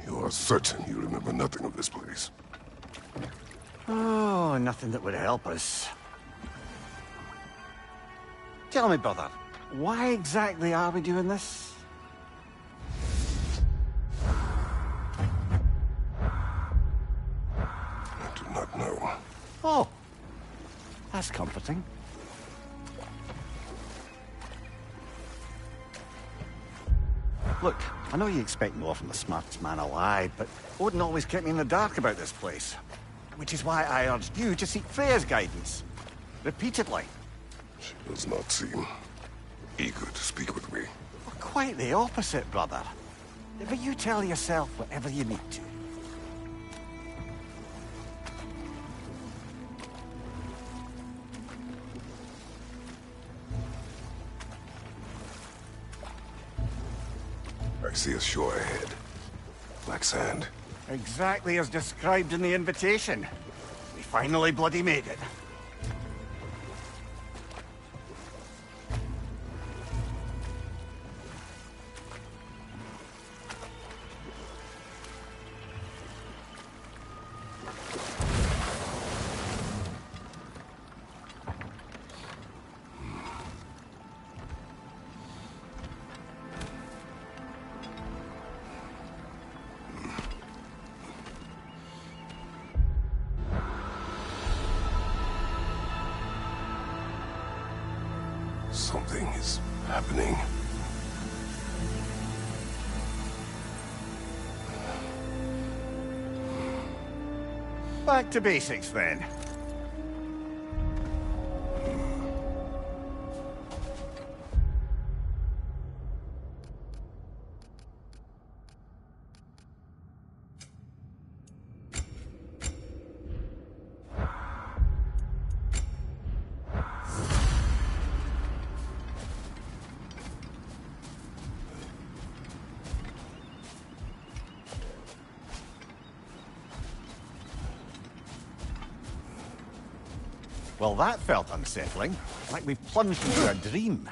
You are certain you remember nothing of this place? Oh, nothing that would help us. Tell me, brother, why exactly are we doing this? I do not know. Oh, that's comforting. Look, I know you expect more from the smartest man alive, but Odin always kept me in the dark about this place. Which is why I urged you to seek Freya's guidance. Repeatedly. She does not seem eager to speak with me. Well, quite the opposite, brother. But you tell yourself whatever you need to. I see a shore ahead. Black sand. Exactly as described in the invitation. We finally bloody made it. Something is happening. Back to basics, then. Well, that felt unsettling. Like we've plunged into a dream.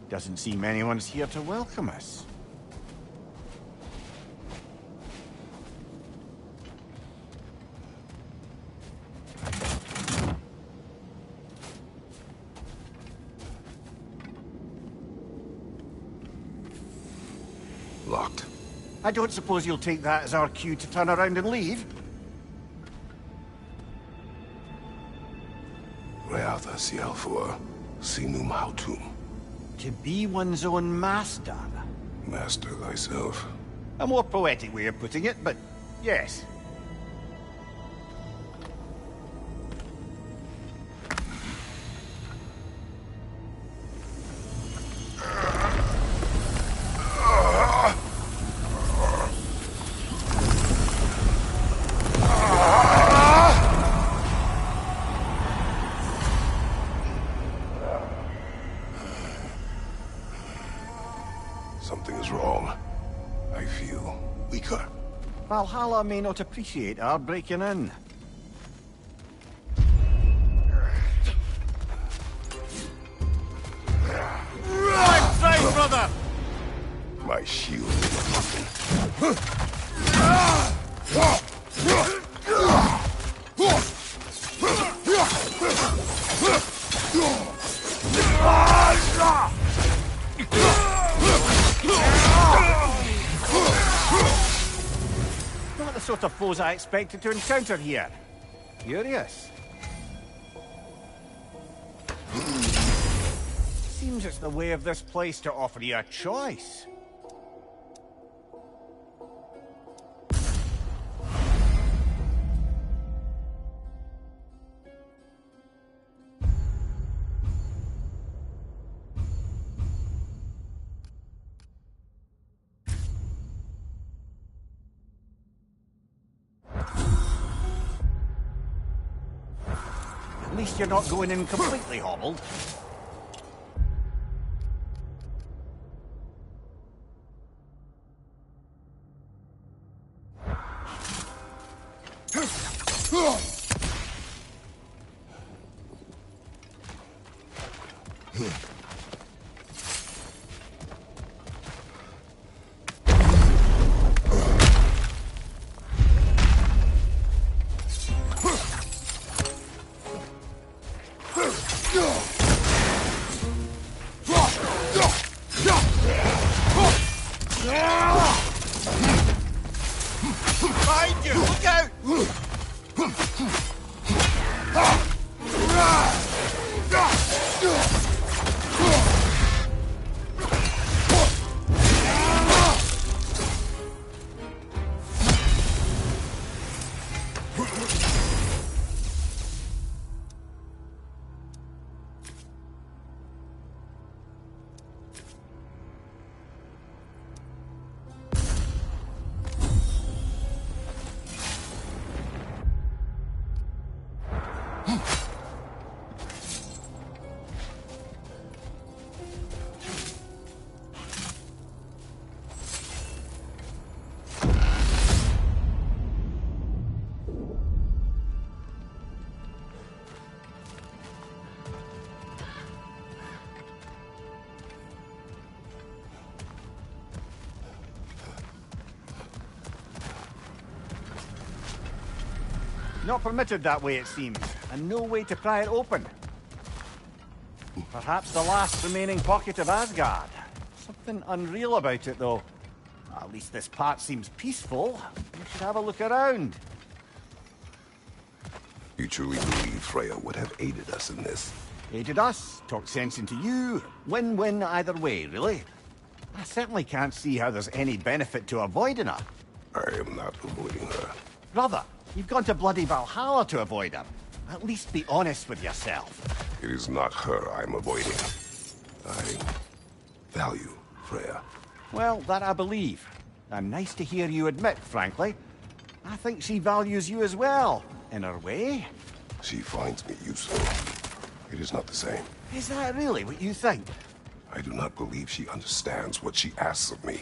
Doesn't seem anyone's here to welcome us. Locked. I don't suppose you'll take that as our cue to turn around and leave? Reatha Sialfur, Sinum Hautum. To be one's own master. Master thyself. A more poetic way of putting it, but yes. Something is wrong. I feel weaker. Valhalla may not appreciate our breaking in. Right side, brother! My shield is broken. sort of foes I expected to encounter here. Curious. Seems it's the way of this place to offer you a choice. At least you're not going in completely hobbled. Behind you! Look out! Not permitted that way, it seems, and no way to pry it open. Perhaps the last remaining pocket of Asgard. Something unreal about it, though. At least this part seems peaceful. We should have a look around. You truly believe Freya would have aided us in this? Aided us, talked sense into you. Win-win either way, really. I certainly can't see how there's any benefit to avoiding her. I am not avoiding her. Brother, you've gone to bloody Valhalla to avoid her. At least be honest with yourself. It is not her I'm avoiding. I value Freya. Well, that I believe. And nice to hear you admit, frankly. I think she values you as well, in her way. She finds me useful. It is not the same. Is that really what you think? I do not believe she understands what she asks of me.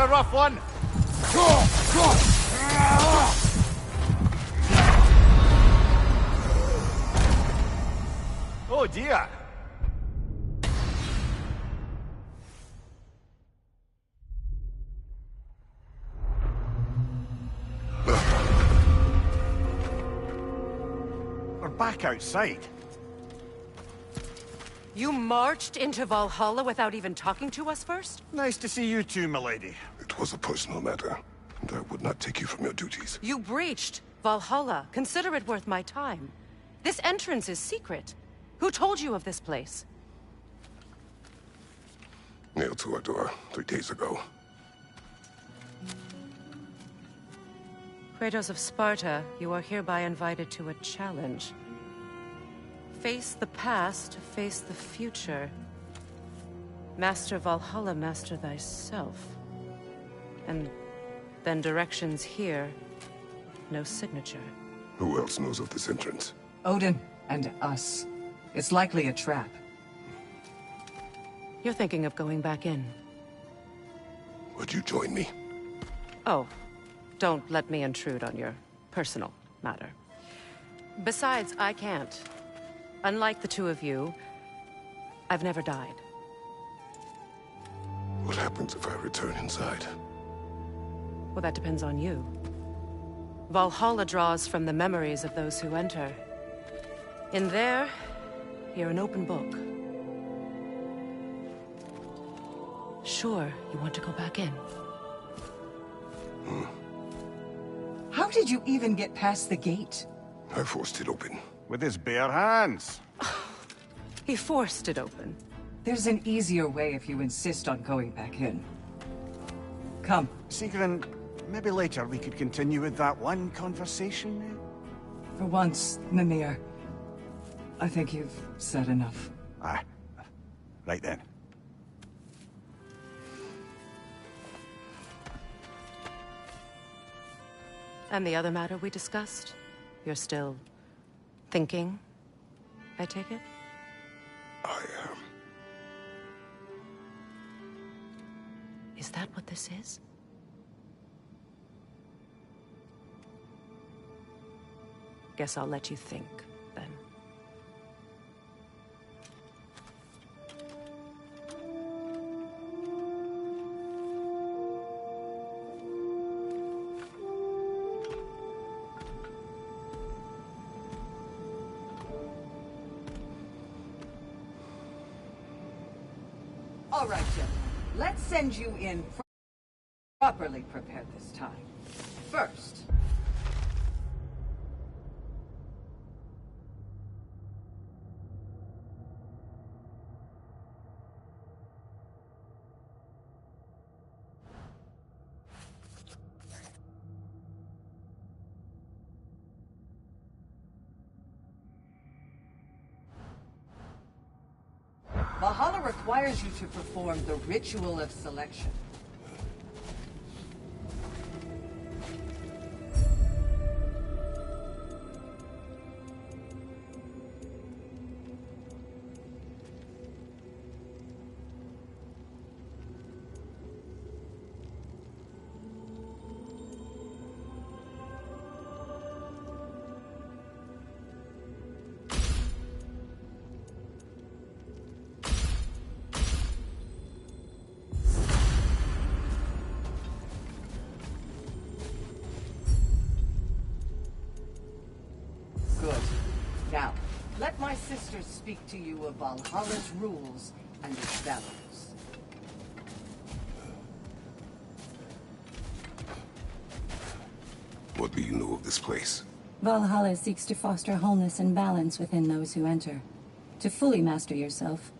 a rough one. Oh dear. We're back outside. You marched into Valhalla without even talking to us first? Nice to see you too, milady. It was a personal matter, and I would not take you from your duties. You breached Valhalla. Consider it worth my time. This entrance is secret. Who told you of this place? Nailed to our door 3 days ago. Kratos of Sparta, you are hereby invited to a challenge. Face the past, face the future. Master Valhalla, master thyself. And then directions here, no signature. Who else knows of this entrance? Odin and us. It's likely a trap. You're thinking of going back in. Would you join me? Oh, don't let me intrude on your personal matter. Besides, I can't. Unlike the two of you, I've never died. What happens if I return inside? Well, that depends on you. Valhalla draws from the memories of those who enter. In there, you're an open book. Sure, you want to go back in. How did you even get past the gate? I forced it open. With his bare hands. He forced it open. There's an easier way if you insist on going back in. Come. Sigrun, maybe later we could continue with that one conversation. For once, Mimir. I think you've said enough. Aye. Right then. And the other matter we discussed? You're still thinking, I take it? I am. Is that what this is? Guess I'll let you think, then. All right, gentlemen. Let's send you in properly prepared this time. First, Valhalla requires you to perform the ritual of selection. Good. Now, let my sisters speak to you of Valhalla's rules and its values. What do you know of this place? Valhalla seeks to foster wholeness and balance within those who enter. To fully master yourself,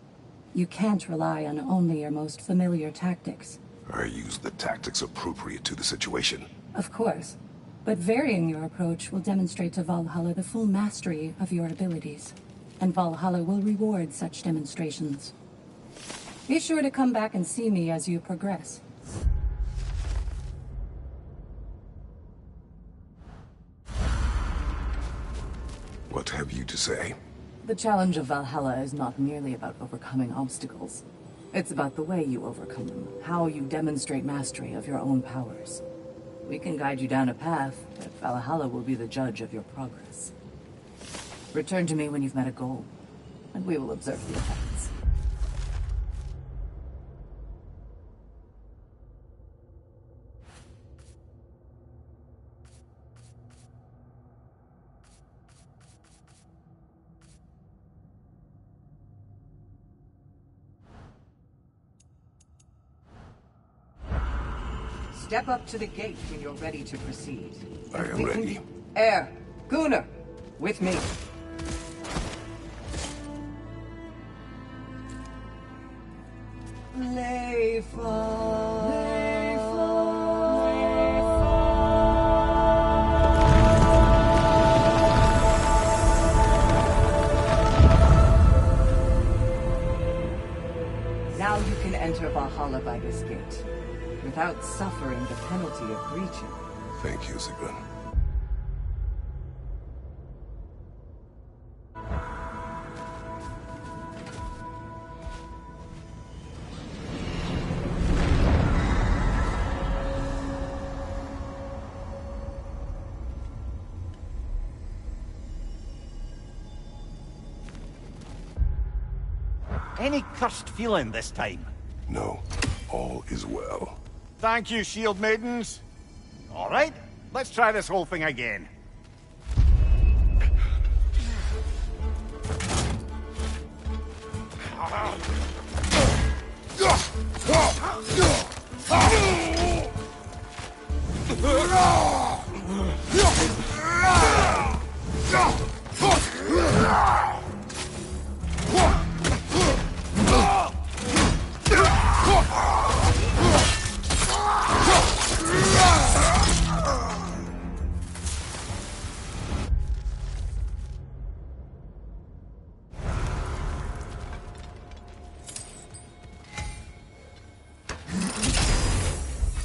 you can't rely on only your most familiar tactics. I use the tactics appropriate to the situation. Of course, but varying your approach will demonstrate to Valhalla the full mastery of your abilities, and Valhalla will reward such demonstrations. Be sure to come back and see me as you progress. What have you to say? The challenge of Valhalla is not merely about overcoming obstacles. It's about the way you overcome them, how you demonstrate mastery of your own powers. We can guide you down a path, but Valhalla will be the judge of your progress. Return to me when you've met a goal, and we will observe the effects. Step up to the gate when you're ready to proceed. I am ready. Air, Gunnar, with me. Now you can enter Vahalla by this gate, without suffering the penalty of breaching. Thank you, Sigrun. Any cursed feeling this time? No, all is well. Thank you, shield maidens. All right, let's try this whole thing again.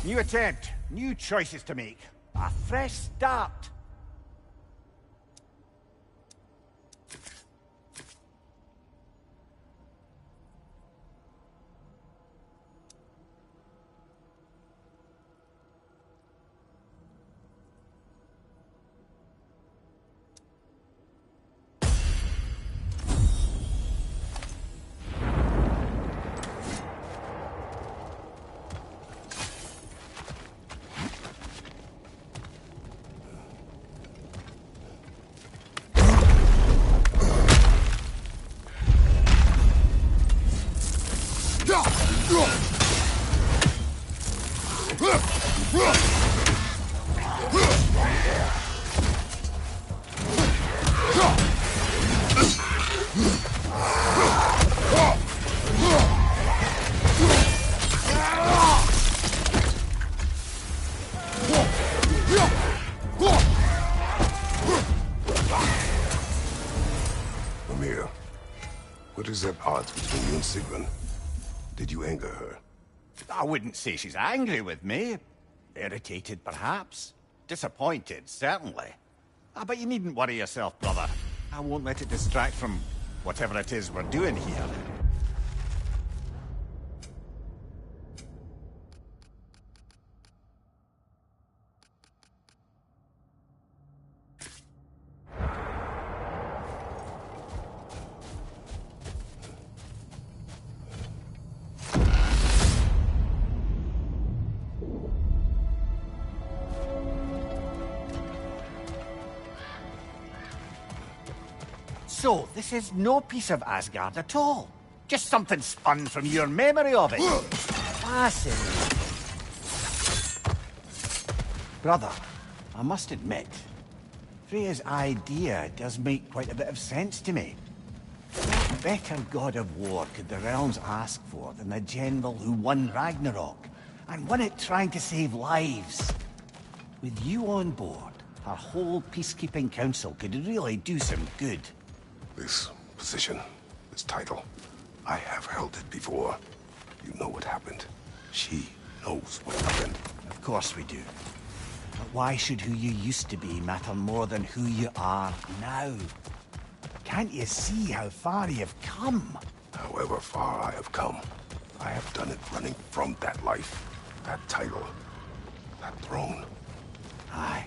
New attempt, new choices to make. A fresh start. Amir, what is at odds between you and Sigrun? Did you anger her? I wouldn't say she's angry with me. Irritated, perhaps. Disappointed, certainly. But you needn't worry yourself, brother. I won't let it distract from whatever it is we're doing here. So, this is no piece of Asgard at all. Just something spun from your memory of it. Fascinating. Brother, I must admit, Freya's idea does make quite a bit of sense to me. What better god of war could the realms ask for than the general who won Ragnarok, and won it trying to save lives? With you on board, our whole peacekeeping council could really do some good. This position, this title, I have held it before. You know what happened. She knows what happened. Of course we do. But why should who you used to be matter more than who you are now? Can't you see how far you've come? However far I have come, I have done it running from that life, that title, that throne. Aye.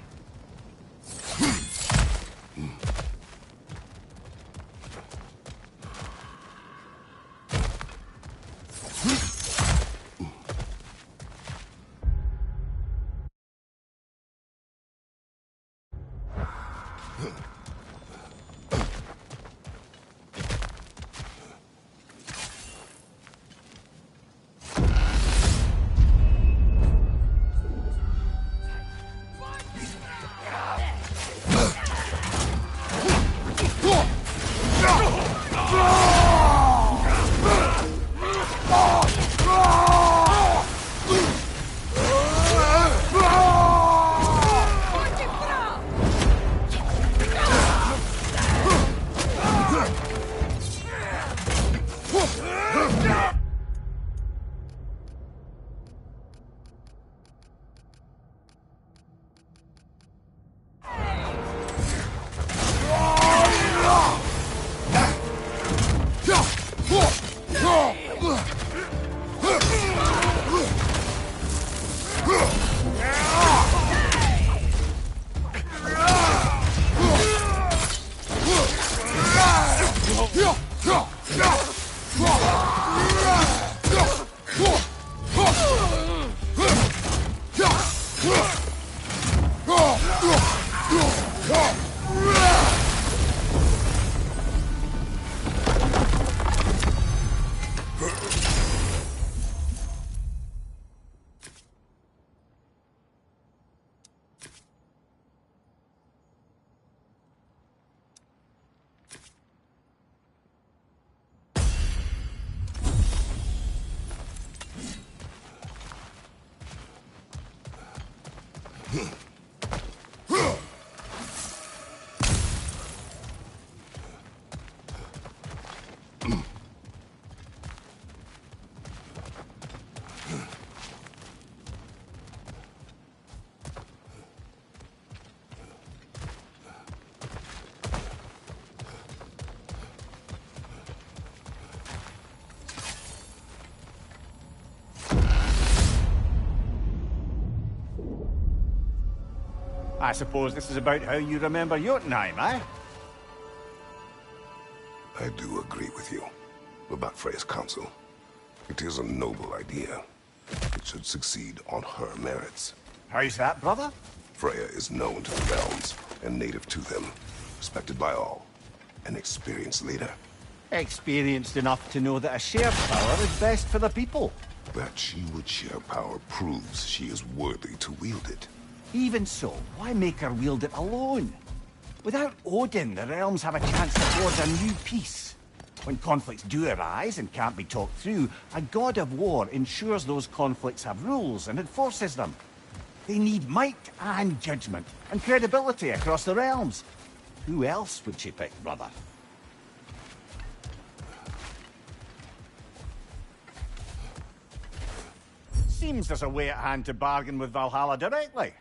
I suppose this is about how you remember Jotunheim, eh? I do agree with you about Freya's council. It is a noble idea. It should succeed on her merits. How's that, brother? Freya is known to the realms and native to them, respected by all. An experienced leader. Experienced enough to know that a shared power is best for the people. That she would share power proves she is worthy to wield it. Even so, why make her wield it alone? Without Odin, the realms have a chance to forge a new peace. When conflicts do arise and can't be talked through, a god of war ensures those conflicts have rules and enforces them. They need might and judgment, and credibility across the realms. Who else would she pick, brother? Seems there's a way at hand to bargain with Valhalla directly.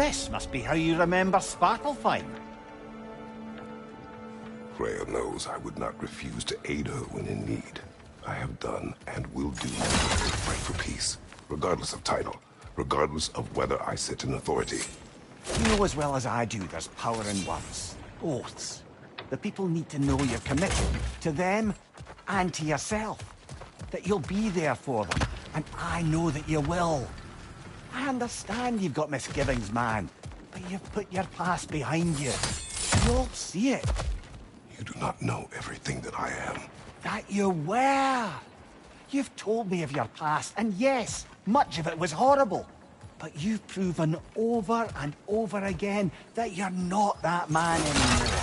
This must be how you remember Sparklefine. Freya knows I would not refuse to aid her when in need. I have done and will do my best to fight for peace, regardless of title, regardless of whether I sit in authority. You know as well as I do there's power in words. Oaths. The people need to know you're committed to them and to yourself. That you'll be there for them. And I know that you will. I understand you've got misgivings, man. But you've put your past behind you. You'll see it. You do not know everything that I am. That you were. You've told me of your past, and yes, much of it was horrible. But you've proven over and over again that you're not that man anymore.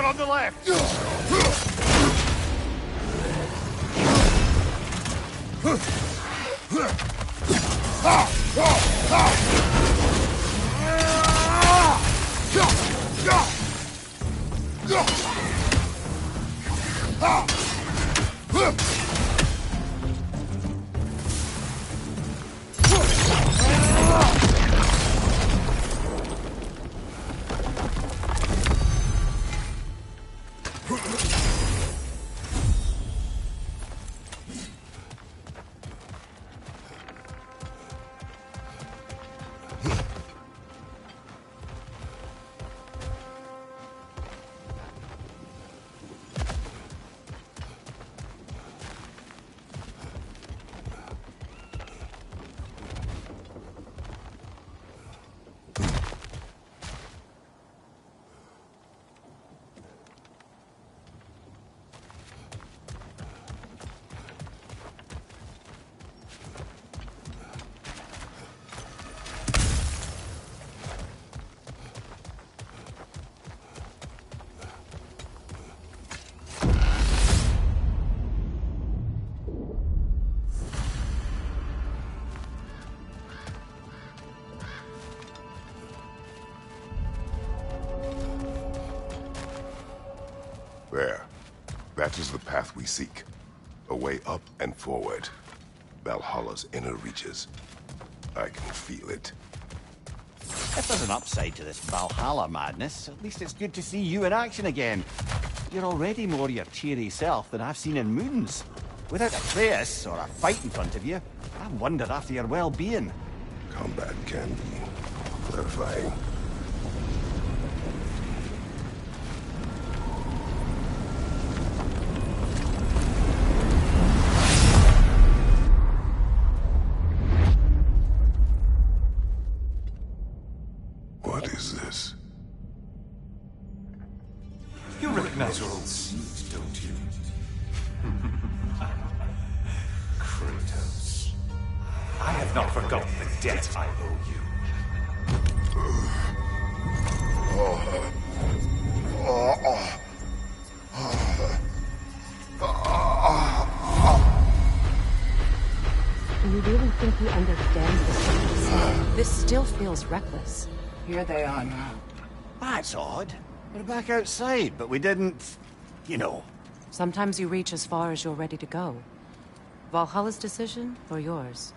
On the left! There. That is the path we seek. A way up and forward. Valhalla's inner reaches. I can feel it. If there's an upside to this Valhalla madness, at least it's good to see you in action again. You're already more your cheery self than I've seen in moons. Without a place or a fight in front of you, I wonder after your well-being. Combat can be clarifying. What is this? You recognize your old seat, don't you? Kratos. I have not forgotten the debt I owe you. Do you really think he understands this? This still feels reckless. Here they are now. That's odd. We're back outside, but we didn't... you know. Sometimes you reach as far as you're ready to go. Valhalla's decision, or yours?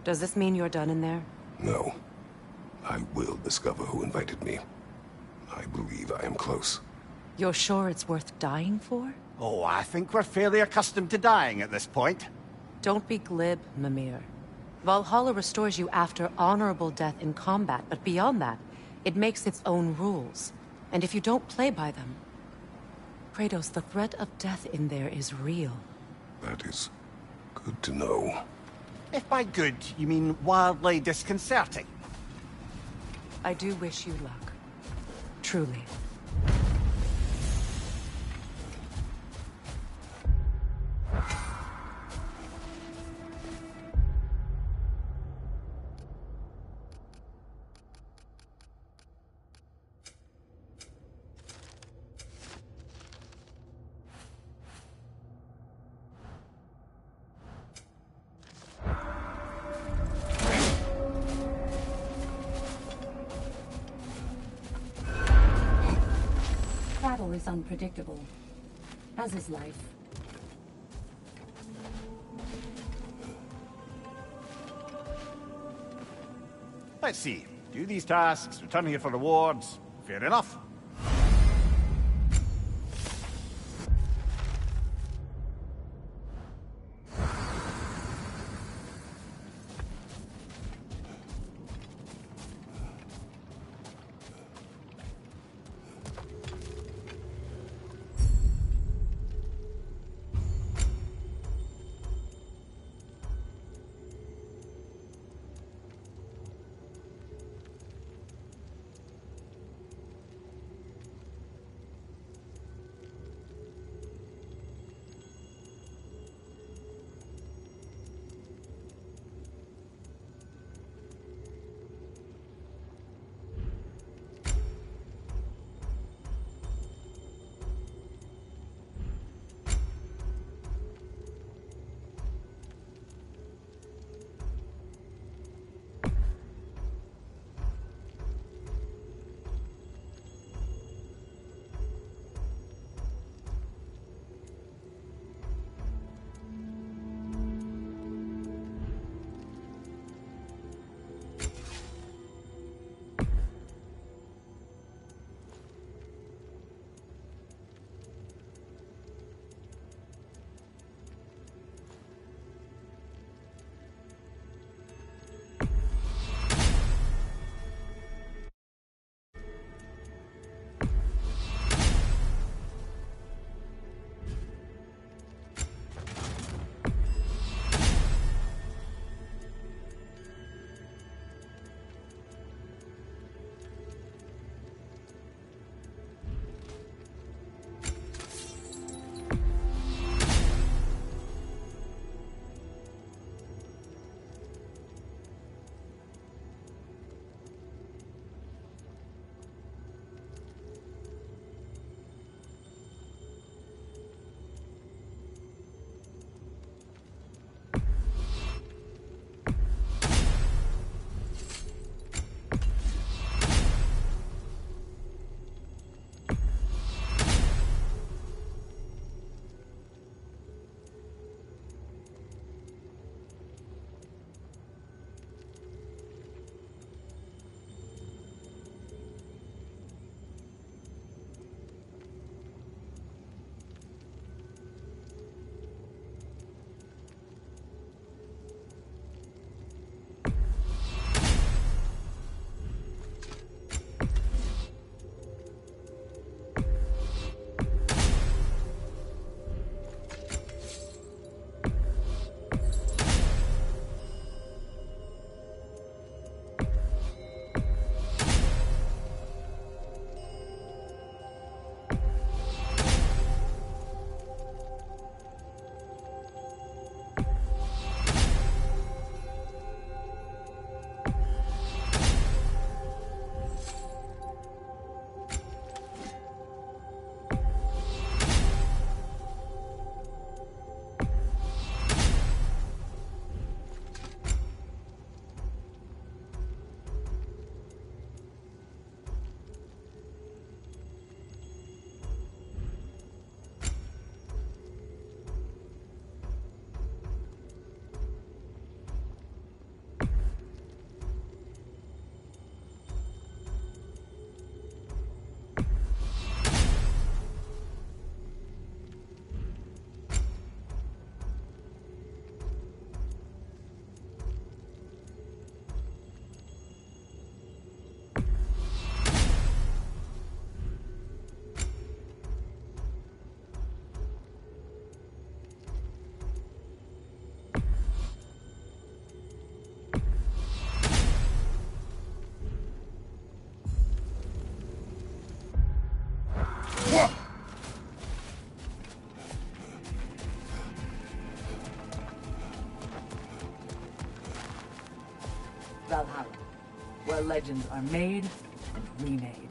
Does this mean you're done in there? No. I will discover who invited me. I believe I am close. You're sure it's worth dying for? Oh, I think we're fairly accustomed to dying at this point. Don't be glib, Mimir. Valhalla restores you after honorable death in combat, but beyond that, it makes its own rules. And if you don't play by them... Kratos, the threat of death in there is real. That is good to know. If by good, you mean wildly disconcerting. I do wish you luck. Truly. Battle is unpredictable, as is life. Let's see. Do these tasks, return here for rewards. Fair enough. Valhalla, where legends are made and remade.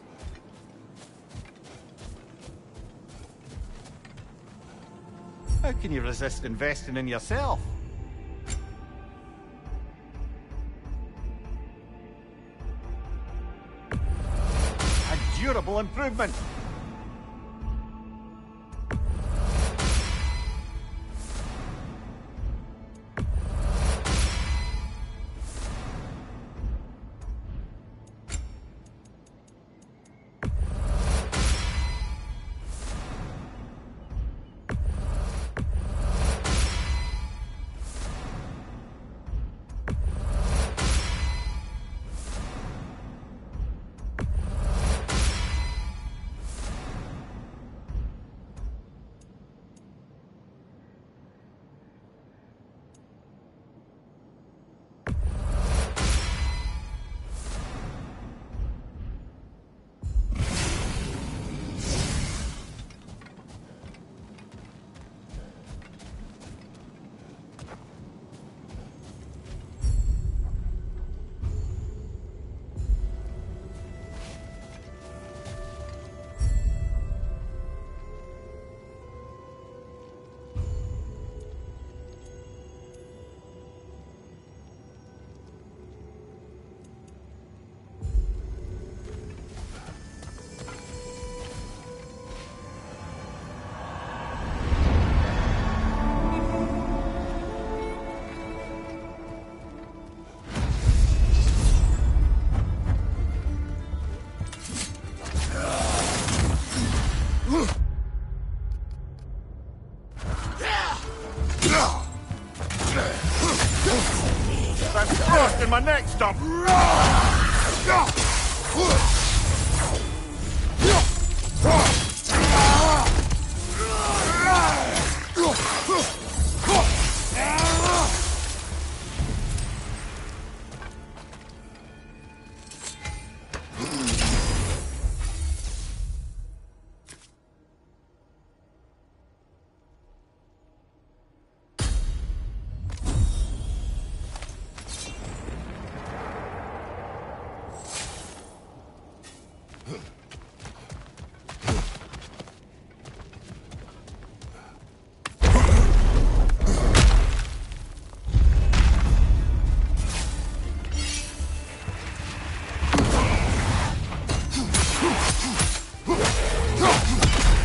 How can you resist investing in yourself? A durable improvement. That's crushed in my neck stump.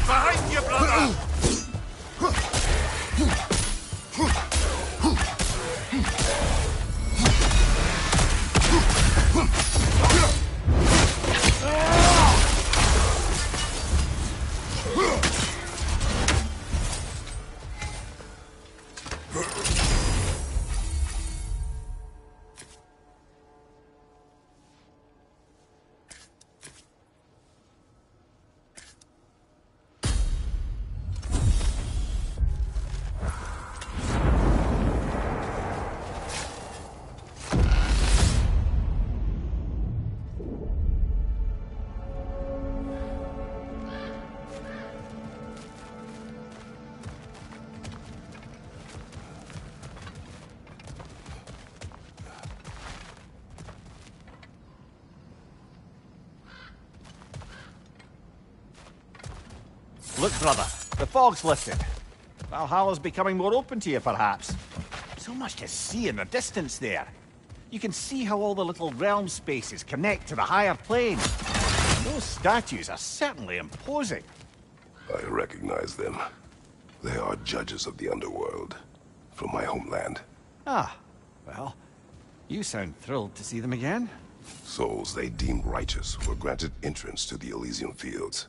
Behind you, brother! Look, brother, the fog's lifted. Valhalla's becoming more open to you, perhaps. So much to see in the distance there. You can see how all the little realm spaces connect to the higher plane. Those statues are certainly imposing. I recognize them. They are judges of the underworld, from my homeland. Ah, well, you sound thrilled to see them again. Souls they deemed righteous were granted entrance to the Elysium Fields.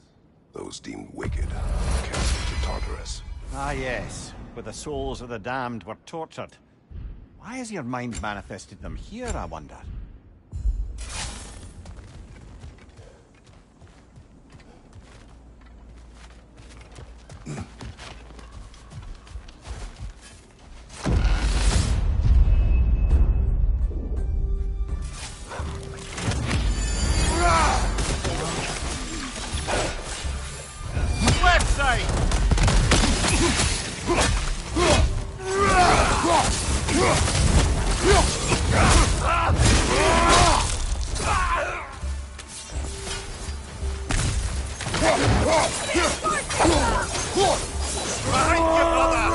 Those deemed wicked were cast into Tartarus. Ah, yes, where the souls of the damned were tortured. Why has your mind manifested them here, I wonder? Left side! Behind you, brother!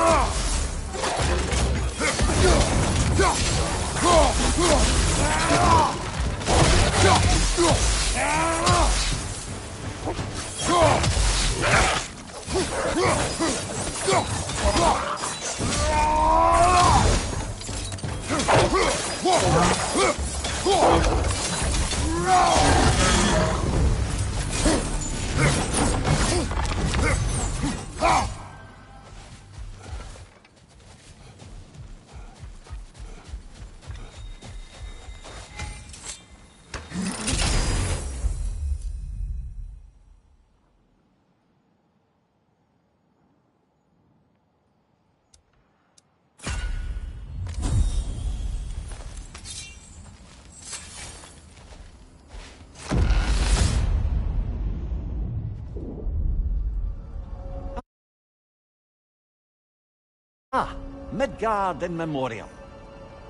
Ah, Midgard in memoriam.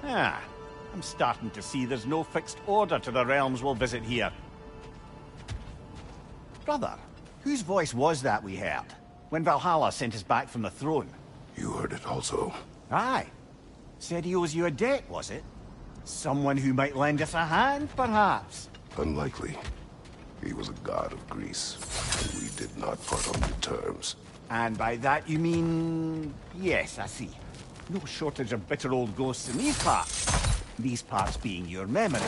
Ah, I'm starting to see there's no fixed order to the realms we'll visit here. Brother, whose voice was that we heard when Valhalla sent us back from the throne? You heard it also. Aye. Said he owes you a debt, was it? Someone who might lend us a hand, perhaps? Unlikely. He was a god of Greece, and we did not part on good terms. And by that you mean... Yes, I see. No shortage of bitter old ghosts in these parts. These parts being your memory.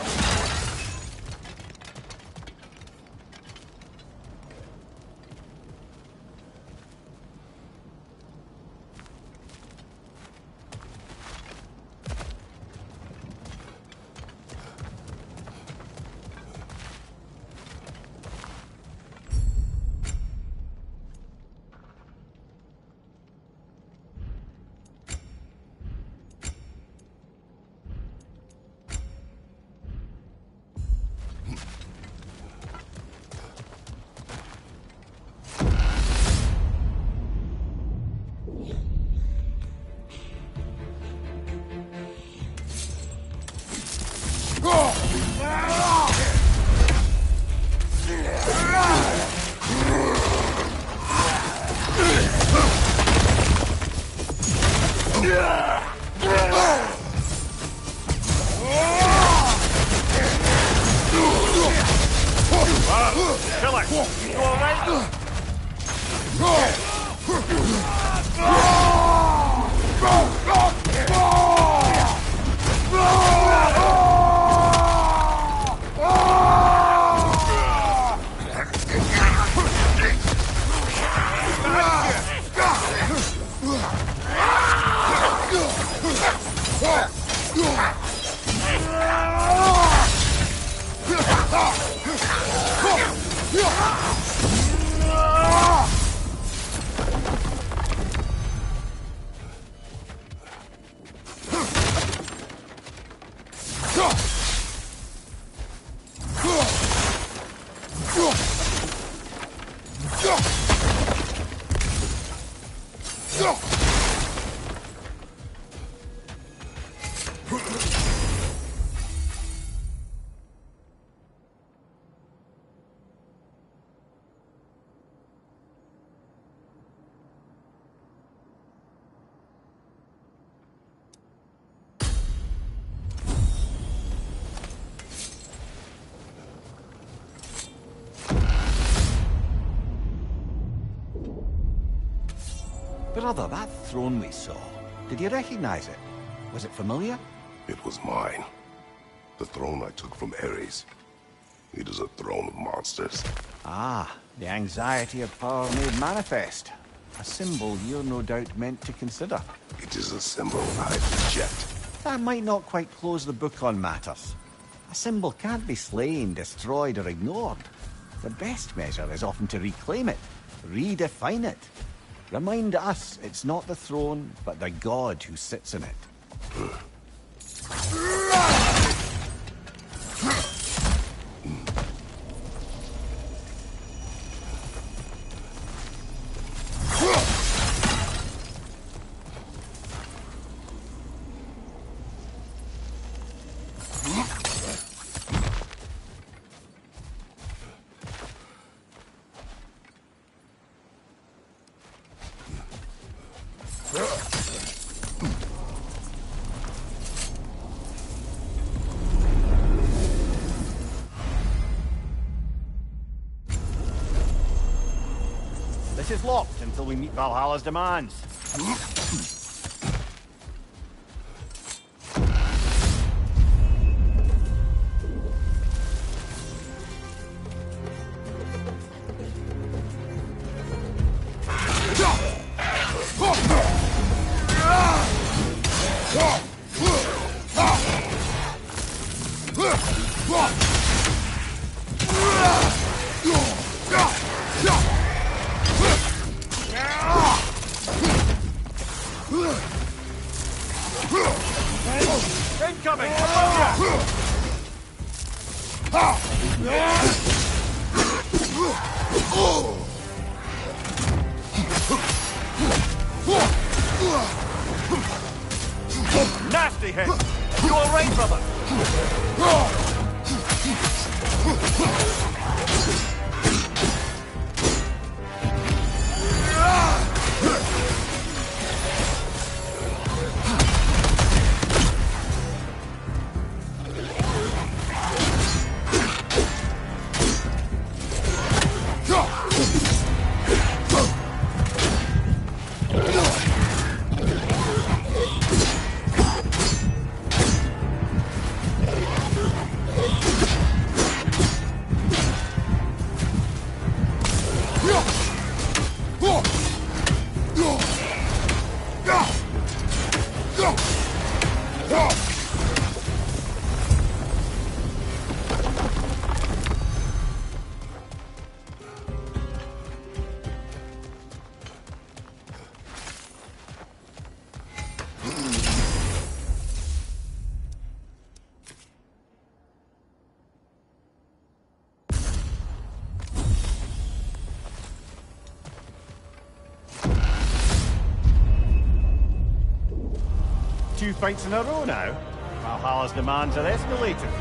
Brother, that throne we saw, did you recognize it? Was it familiar? It was mine. The throne I took from Ares. It is a throne of monsters. Ah, the anxiety of power made manifest. A symbol you're no doubt meant to consider. It is a symbol I reject. That might not quite close the book on matters. A symbol can't be slain, destroyed, or ignored. The best measure is often to reclaim it, redefine it. Remind us it's not the throne, but the god who sits in it. is locked until we meet Valhalla's demands. Incoming! Above you! Nasty hit! You alright, brother? Two fights in a row now. Valhalla's demands are escalating.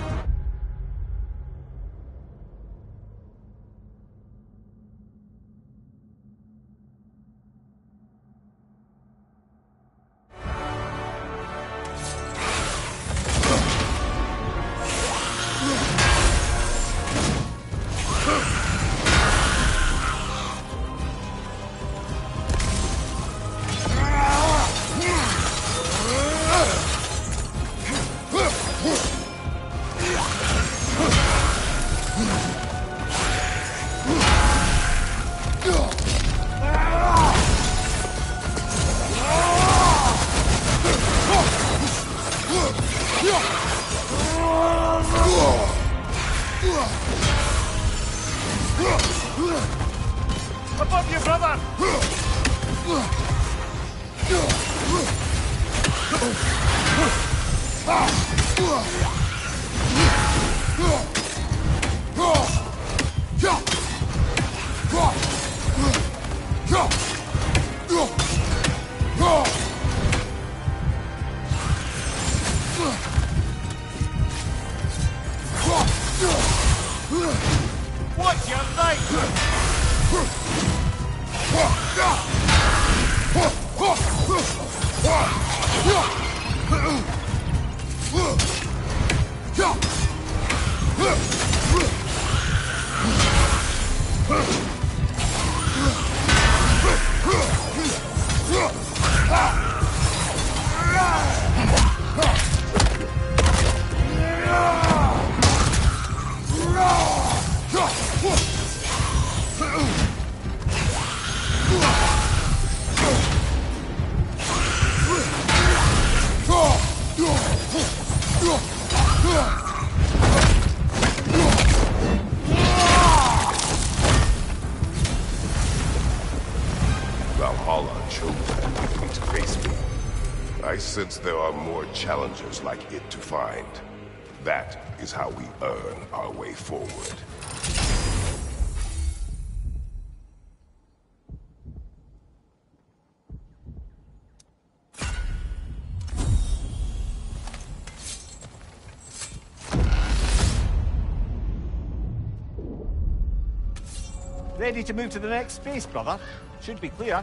Above you, brother! Watch your right! Valhalla chose me to face me. I sense there are more challengers like it to find. That is how we earn our way forward. Ready to move to the next space, brother? Should be clear.